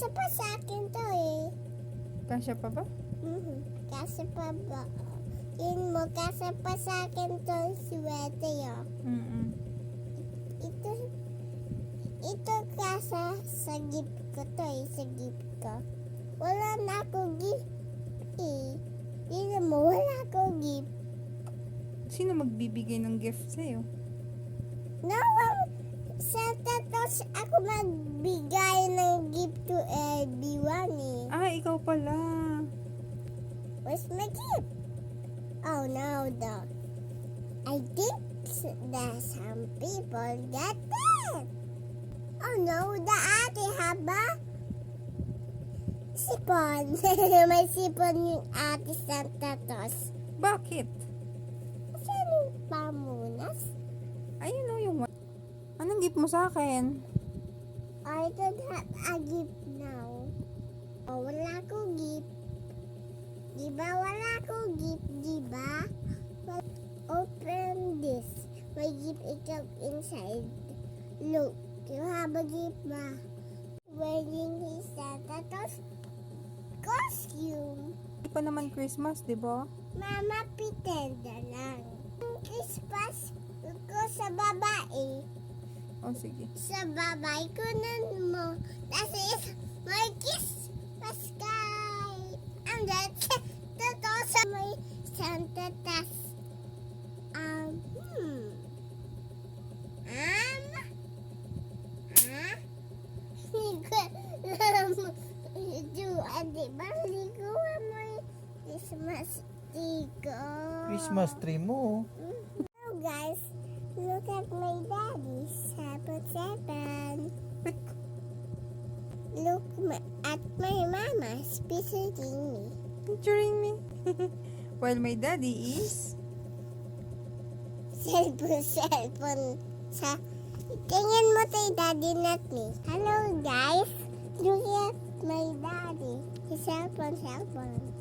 Kasya pa sa akin to eh. Kasya pa ba? Kasya pa ba? Yun mo, kasya pa sa akin to swerte yun. Ito kasya sa gift ko to eh, sa gift ko. Wala na ako gift eh. Yun mo, wala ako gift. Sino magbibigay ng gift sa'yo? No, Santa Claus ako magbigay ng gift to everyone eh. Ah, ikaw pala. Where's my gift? Oh no, I think that some people get it. Oh no, the ate haba. Sipon. May sipon yung ate Santa Claus. Bakit? Saan yung pamunas? Ayun o yung... Anong gift mo sa akin? I don't have a gift now. Oh, wala ko gift. Diba wala ko gift, diba? Well, open this. May gift ikaw inside. Look, you have a gift ba? Wearing his Santa Claus costume. Hindi pa naman Christmas, di ba? Mama, pitenda lang. Christmas ko sa babae. O sige. Sa babae ko mo. Kasi may kiss sa sky. And that's totoo sa may Santa Claus. Di ba liguan mo yung Christmas tree ko? Christmas tree mo. Hello guys, look at my daddy, 7'7". Look at my mama, visiting me. Picturing me. While my daddy is... Cellphone sa... Tingin mo tayo daddy, not me. Hello guys, look at my daddy. His cellphone.